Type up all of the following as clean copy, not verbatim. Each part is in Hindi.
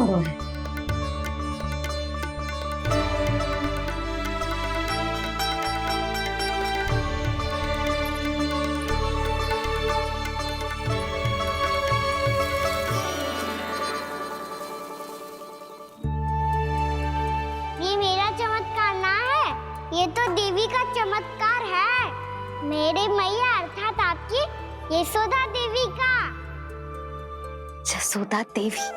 संभव है। ये मेरा चमत्कार ना है, ये तो देवी का चमत्कार है, मेरे मैया अर्थात आपकी यशोदा देवी का। यशोदा देवी।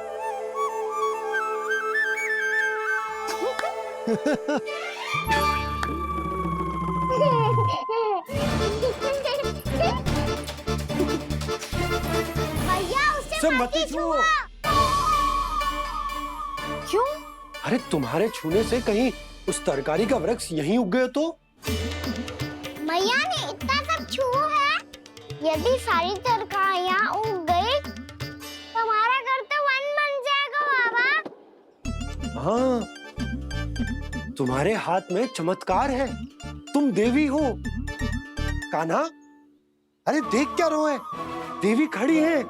भैया उसे मत छुओ। क्यों? अरे तुम्हारे छूने से कहीं उस तरकारी का वृक्ष यहीं उग गए तो? मैया ने इतना सब छुआ है, यदि सारी तरकारियां उग गई तो हमारा घर तो वन बन जाएगा बाबा। हाँ, तुम्हारे हाथ में चमत्कार है, तुम देवी हो। कान्हा, अरे देख क्या रोए, देवी खड़ी है,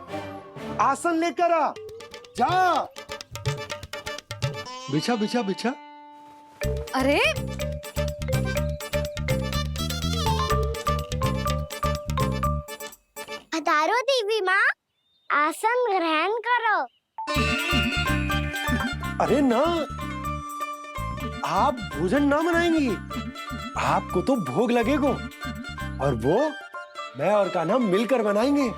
आसन लेकर आ, जा। बिछा बिछा बिछा। अरे पधारो देवी माँ, आसन ग्रहण करो। अरे ना, आप भोजन ना बनाएंगी, आपको तो भोग लगेगा और वो मैं और कान्हा मिलकर बनाएंगे।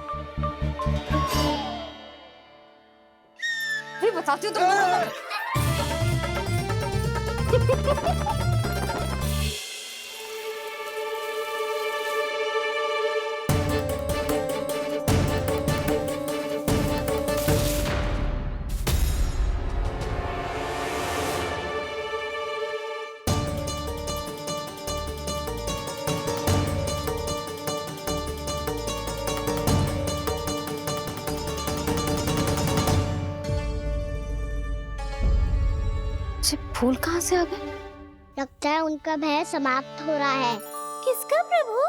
भी बताती हूँ तुमको। फूल कहाँ से आ गए? लगता है उनका भय समाप्त हो रहा है। किसका प्रभु?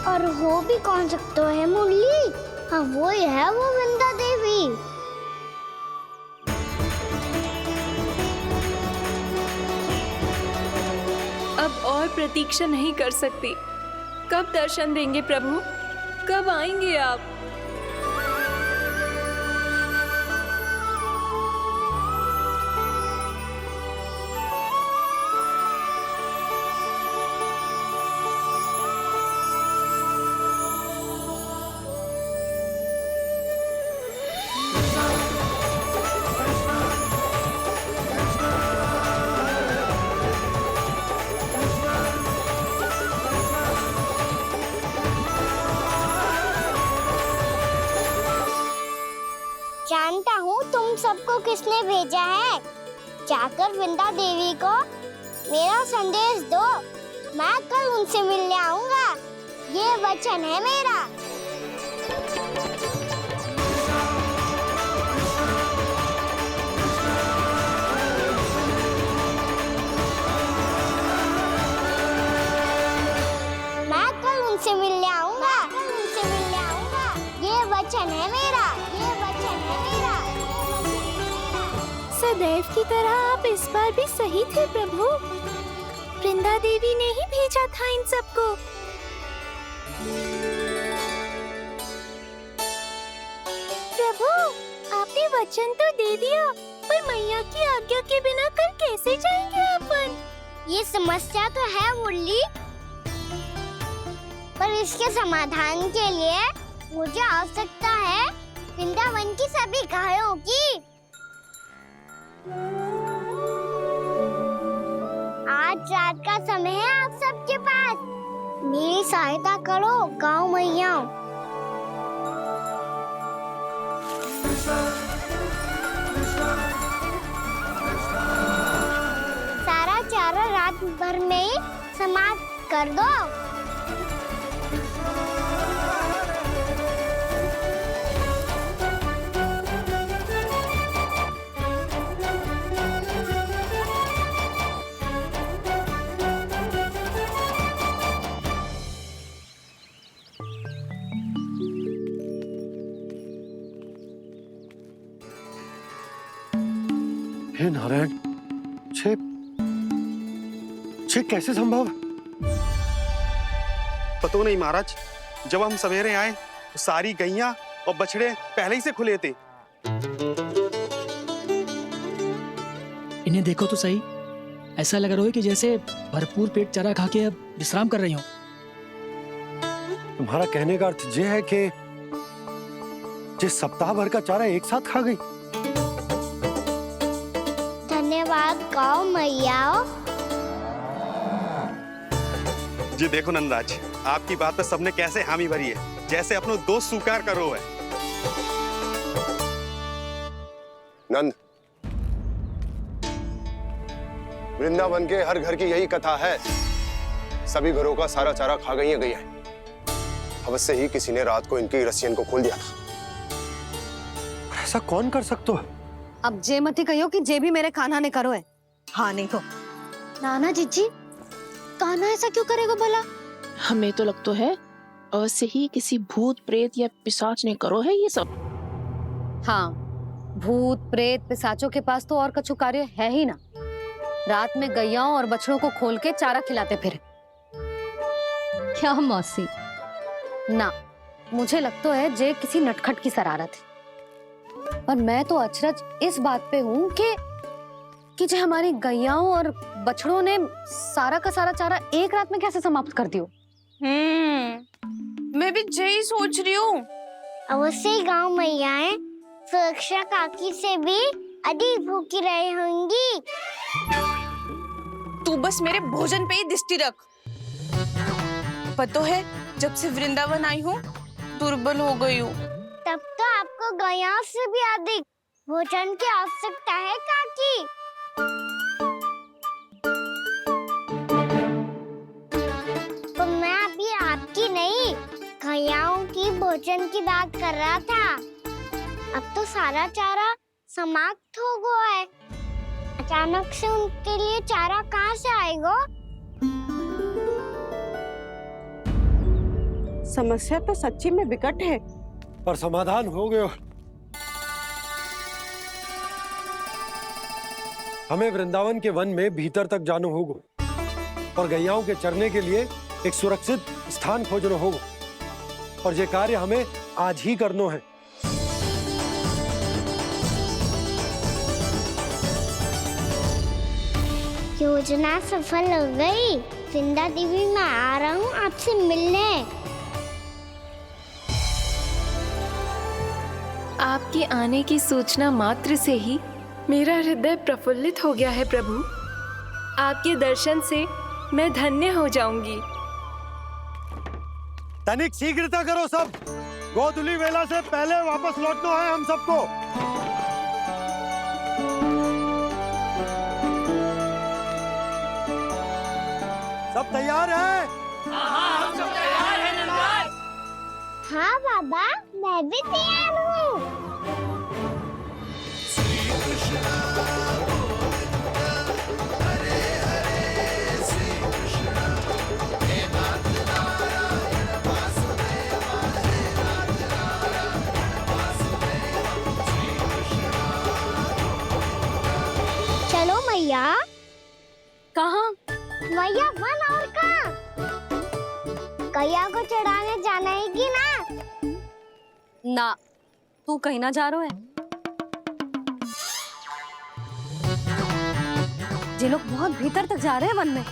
और हो भी कौन सकता है मुरली? हाँ वो ही है, वो वृंदा देवी। अब और प्रतीक्षा नहीं कर सकती। कब दर्शन देंगे प्रभु? कब आएंगे आप? जानता हूँ तुम सबको किसने भेजा है। जाकर वृंदा देवी को मेरा संदेश दो, मैं कल उनसे मिलने आऊंगा, ये वचन है मेरा। मैं कल उनसे मिलने आऊंगा, ये वचन है मेरा, ये वचन है मेरा। सदैव की तरह आप इस बार भी सही थे प्रभु। वृंदा देवी ने ही भेजा था इन सबको। प्रभु, आपने वचन तो दे दिया, पर मैया की आज्ञा के बिना कल कैसे जाएंगे अपन? ये समस्या तो है मुरली, पर इसके समाधान के लिए मुझे आवश्यकता है वृंदावन की सभी गायों की। आज रात का समय है आप सबके पास, मेरी सहायता करो गाँव मैया। सारा चारा रात भर में ही समाप्त कर दो। हे नारायण, छे कैसे संभव? पता नहीं महाराज, जब हम सवेरे आए तो सारी गैया और बछड़े पहले ही से खुले थे। इन्हें देखो तो सही, ऐसा लग रहा है कि जैसे भरपूर पेट चारा खा के अब विश्राम कर रही हो। तुम्हारा कहने का अर्थ ये है कि जिस सप्ताह भर का चारा एक साथ खा गई। धन्यवाद गाओ मैया। जी देखो नंदराज, आपकी बात पे सबने कैसे हामी भरी है, जैसे अपनो दोस्त स्वीकार करो है। नंद, वृंदावन के हर घर की यही कथा है। सभी घरों का सारा चारा खा गई है। अवश्य ही किसी ने रात को इनकी रस्सियन को खोल दिया था। ऐसा कौन कर सकता है? अब जे मती कहियो कि जे भी मेरे कान्हा ने करो है। हाँ नहीं तो नाना जीजी, कान्हा ऐसा क्यों करेगा भला? हमें तो लगता है अवश्य ही किसी भूत प्रेत या पिशाच ने करो है ये सब। हाँ, भूत प्रेत पिशाचों के पास तो और कछु कार्य है ही ना। रात में गैयाओं और बछड़ों को खोल के चारा खिलाते फिर। क्या मौसी? ना, मुझे लगता है जे किसी नटखट की शरारत है। और मैं तो अचरज इस बात पे हूँ कि जो हमारी गैयाओं और बछड़ों ने सारा का सारा चारा एक रात में कैसे समाप्त कर दियो। मैं भी यही सोच रही हूँ। अवश्य ही गाँव मैयाएं सुरक्षा काकी से भी अधिक भूखी रही होंगी। तू बस मेरे भोजन पे ही दृष्टि रख। पता है, जब से वृंदावन आई हूँ दुर्बल हो गई हूँ। तब तो आपको गैयाओं से भी अधिक भोजन की आवश्यकता है काकी। तो मैं अभी आपकी नहीं, गैयाओं की भोजन की बात कर रहा था। अब तो सारा चारा समाप्त हो गया है। अचानक से उनके लिए चारा कहाँ से आएगा? समस्या तो सच्ची में विकट है, पर समाधान हो गयो। हमें वृंदावन के वन में भीतर तक जाना होगा और गैयाओं के चरने के लिए एक सुरक्षित स्थान खोजना होगा। और ये कार्य हमें आज ही करना है। योजना सफल हो गई। वृंदा देवी, मैं आ रहा हूँ आपसे मिलने। आपके आने की सूचना मात्र से ही मेरा हृदय प्रफुल्लित हो गया है प्रभु। आपके दर्शन से मैं धन्य हो जाऊंगी। तनिक शीघ्रता करो सब, गोधुली वेला से पहले वापस लौटना है हम सबको। सब तैयार है? हाँ, हम सब तैयार हैं नंदराज। हाँ बाबा, मैं भी तैयार हूँ। चलो मैया। कहाँ? मैया वन और कहाँ? गैया को चढ़ाने जाना है कि ना? ना, तू कहीं ना जा रहा है। ये लोग बहुत भीतर तक जा रहे हैं वन में।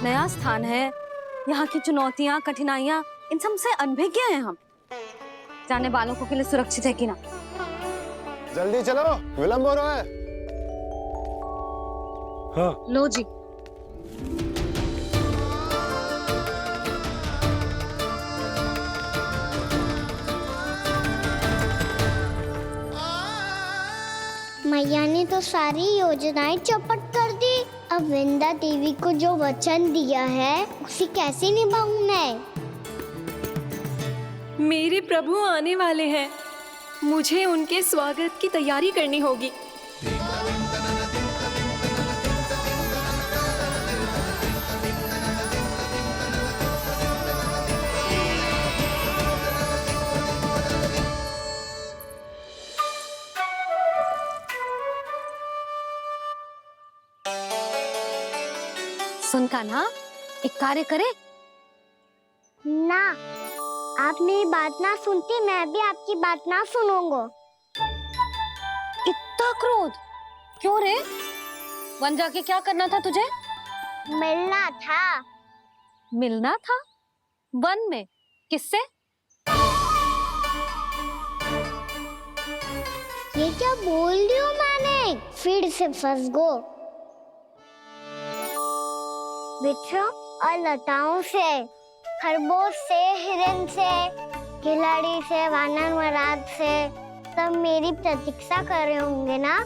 नया स्थान है, यहाँ की चुनौतियाँ, कठिनाइयाँ, इन सब से अनभिज्ञ हैं हम। जाने वालों को के लिए सुरक्षित है कि ना? जल्दी चलो, विलंब हो रहा है। हाँ। लो जी। मैया ने तो सारी योजनाएं चौपट कर दी। अब वृंदा देवी को जो वचन दिया है उसे कैसे निभाऊं मैं? मेरे प्रभु आने वाले हैं, मुझे उनके स्वागत की तैयारी करनी होगी। सुन कान्हा, एक कार्य करे। ना, आप मेरी बात ना सुनती, मैं भी आपकी बात ना सुनूंगा। इतना क्रोध क्यों रे? वन जाके क्या करना था तुझे? मिलना था। मिलना था? वन में? किससे? ये क्या बोल रही हूँ मैंने? फिर से फंस गो। बिच्छू और लताओं से, खरगोश से, हिरन से, खिलाड़ी से, वानर महाराज से, सब मेरी प्रतीक्षा कर रहे होंगे ना?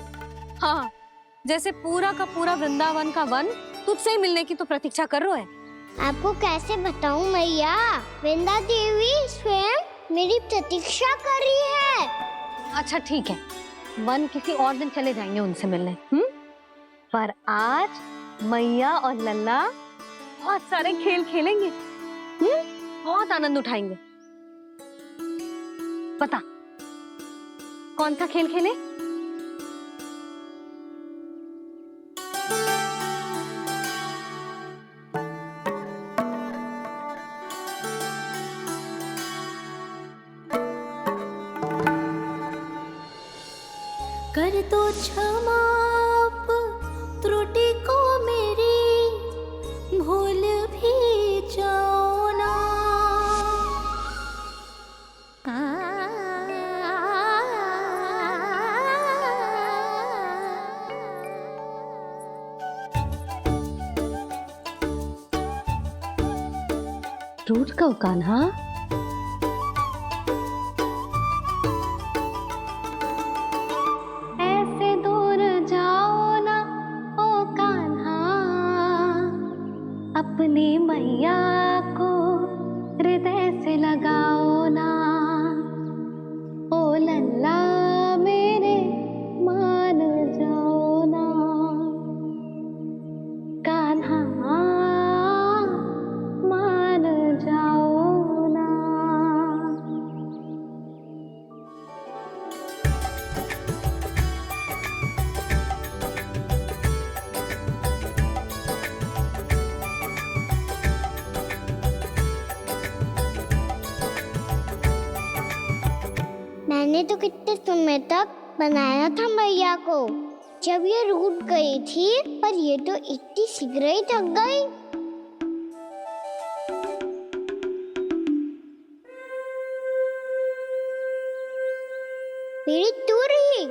हाँ, जैसे पूरा का पूरा वृंदावन का वन तुझसे मिलने की तो प्रतीक्षा कर रहा है। आपको कैसे बताऊं मैया? वृंदा देवी स्वयं मेरी प्रतीक्षा कर रही है। अच्छा ठीक है, वन किसी और दिन चले जाएंगे उनसे मिलने। पर आज मैया और लल्ला बहुत सारे खेल खेलेंगे। बहुत आनंद उठाएंगे। पता कौन सा खेल खेले? कर दो क्षमा त्रुटि को मेरी, भूल भी जाओ ना। रूठ कहो कान्हा। ऐसे दूर जाओ ना ओ कान्हा, अपनी मैया को हृदय से लगाओ ना। ओ लल्ला मेरे मान जाओ ना, कान्हा मान जाओ ना। मैंने तो कितने समय तक बनाया था मैया को, जब ये रूठ गई थी, पर ये तो इतनी शीघ्र ही थक गई। मेरी दूर ही।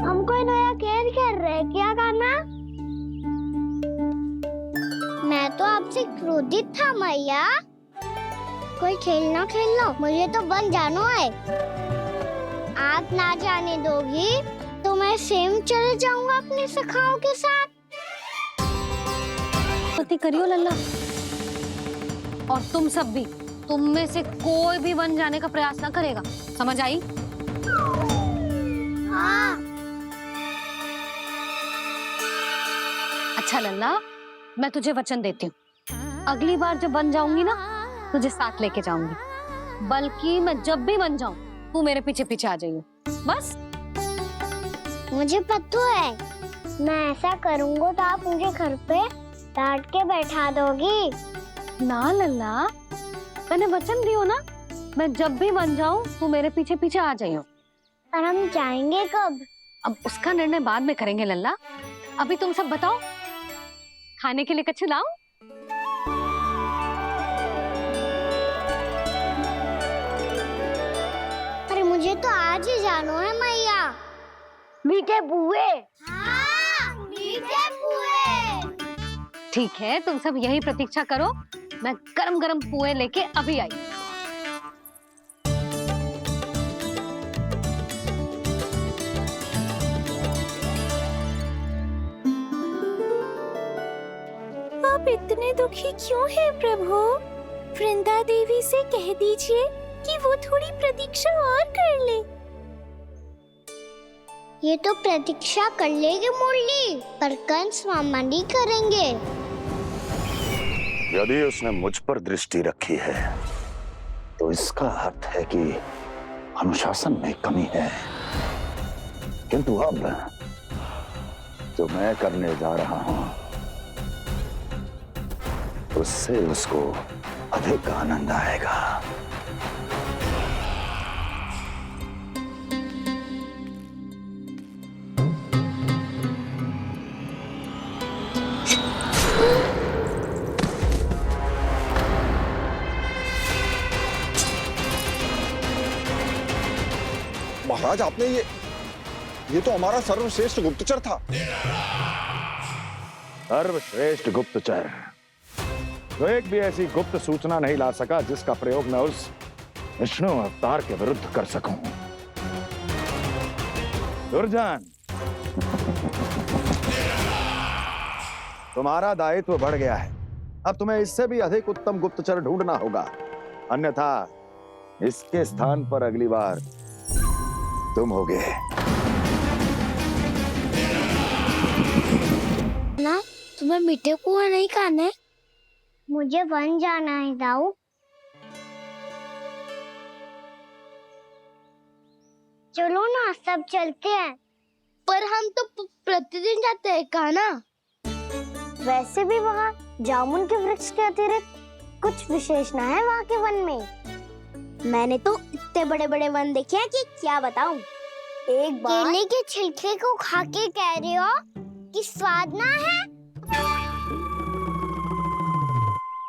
हम कोई नया खेल खेल रहे हैं क्या करना? मैं तो आपसे क्रोधित था मैया। कोई खेलना खेल लो, मुझे तो बन जाना है। आप ना जाने दोगी तो मैं स्वयं चले जाऊंगा अपने सखाओं के साथ। पति करियो लल्ला, और तुम सब भी, तुम में से कोई भी वन जाने का प्रयास ना करेगा, समझ आई? हाँ। अच्छा लल्ला, मैं तुझे वचन देती हूँ, अगली बार जब बन जाऊंगी ना, तुझे साथ लेके जाऊंगी। बल्कि मैं जब भी बन जाऊं, तू मेरे पीछे पीछे आ जाइयो, बस। मुझे पता है, मैं ऐसा करूंगा तो आप मुझे घर पे डांट के बैठा दोगी। ना लल्ला, मैंने वचन दियो ना, मैं जब भी बन जाऊं, तू मेरे पीछे पीछे आ जाइयो। पर हम जाएंगे कब? अब उसका निर्णय बाद में करेंगे लल्ला। अभी तुम सब बताओ, खाने के लिए कछु लाऊं? अरे मुझे तो आज ही जाना है मैया। मीठे पुए। हाँ, मीठे पुए। ठीक है, तुम सब यही प्रतीक्षा करो, मैं गरम गरम पुए लेके अभी आई। आप इतने दुखी क्यों हैं प्रभु? वृंदा देवी से कह दीजिए कि वो थोड़ी प्रतीक्षा और कर ले। ये तो प्रतीक्षा कर लेगी मुरली, पर कंस मामा नहीं करेंगे। यदि उसने मुझ पर दृष्टि रखी है तो इसका अर्थ है कि अनुशासन में कमी है। किंतु अब जो मैं करने जा रहा हूं उससे उसको अधिक आनंद आएगा। महाराज, आपने ये तो हमारा सर्वश्रेष्ठ गुप्तचर था। सर्वश्रेष्ठ गुप्तचर तो एक भी ऐसी गुप्त सूचना नहीं ला सका जिसका प्रयोग मैं उस विष्णु अवतार के विरुद्ध कर सकूं। दुर्जन, तुम्हारा दायित्व बढ़ गया है। अब तुम्हें इससे भी अधिक उत्तम गुप्तचर ढूंढना होगा, अन्यथा इसके स्थान पर अगली बार तुम होगे। ना, तुम्हें मीठे पुआ नहीं खाने? मुझे वन जाना है दाऊ। चलो ना, सब चलते हैं। पर हम तो प्रतिदिन जाते हैं कान्हा। वैसे भी वहाँ जामुन के वृक्ष के अतिरिक्त कुछ विशेष ना है वहाँ के वन में। मैंने तो इतने बड़े बड़े वन देखे हैं कि क्या बताऊं। एक बार केले के छिलके को खा के कह रहे हो कि स्वाद ना है?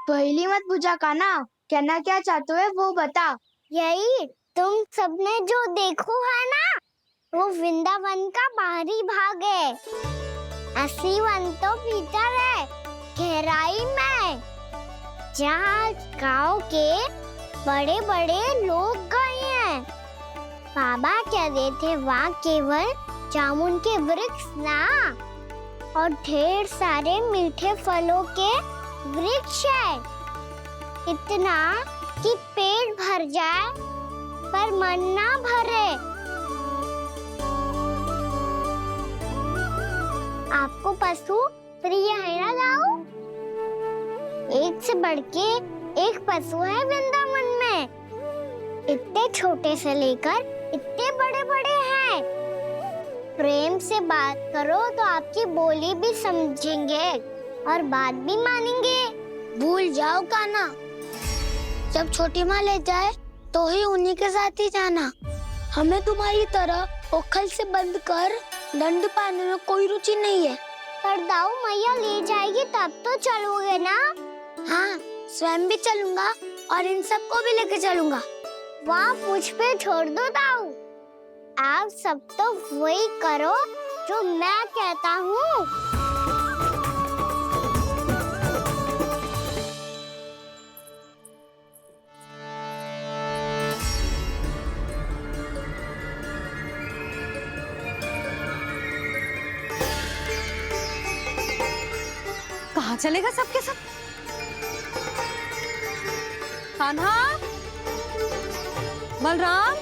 पहली मत पूछा कान्हा, कहना क्या चाहते हो वो बता। यही तुम सबने जो देखो है ना, वो वृंदावन का बाहरी भाग है। असली वन तो भीतर है, गहराई में, जहाँ गांव के बड़े बड़े लोग गए हैं। बाबा कह रहे थे वहाँ केवल जामुन के वृक्ष ना, और ढेर सारे मीठे फलों के वृक्ष है। इतना कि पेट भर जाए पर मन ना भरे। आपको पशु प्रिय है ना दाऊ? एक से बढ़ के एक पशु है वृंदावन में। इतने छोटे से लेकर इतने बड़े बड़े हैं। प्रेम से बात करो तो आपकी बोली भी समझेंगे और बात भी मानेंगे। भूल जाओ कान्हा, जब छोटी माँ ले जाए तो ही उन्हीं के साथ ही जाना। हमें तुम्हारी तरह ओखल से बंद कर दंड पाने में कोई रुचि नहीं है। पर दाऊ मैया ले जाएगी तब तो चलोगे ना? हाँ, स्वयं भी चलूंगा और इन सबको भी लेके चलूंगा। वहाँ मुझ पे छोड़ दो दाऊ। आप सब तो वही करो जो मैं कहता हूँ। कहाँ चलेगा सबके सब? कान्हा, बलराम,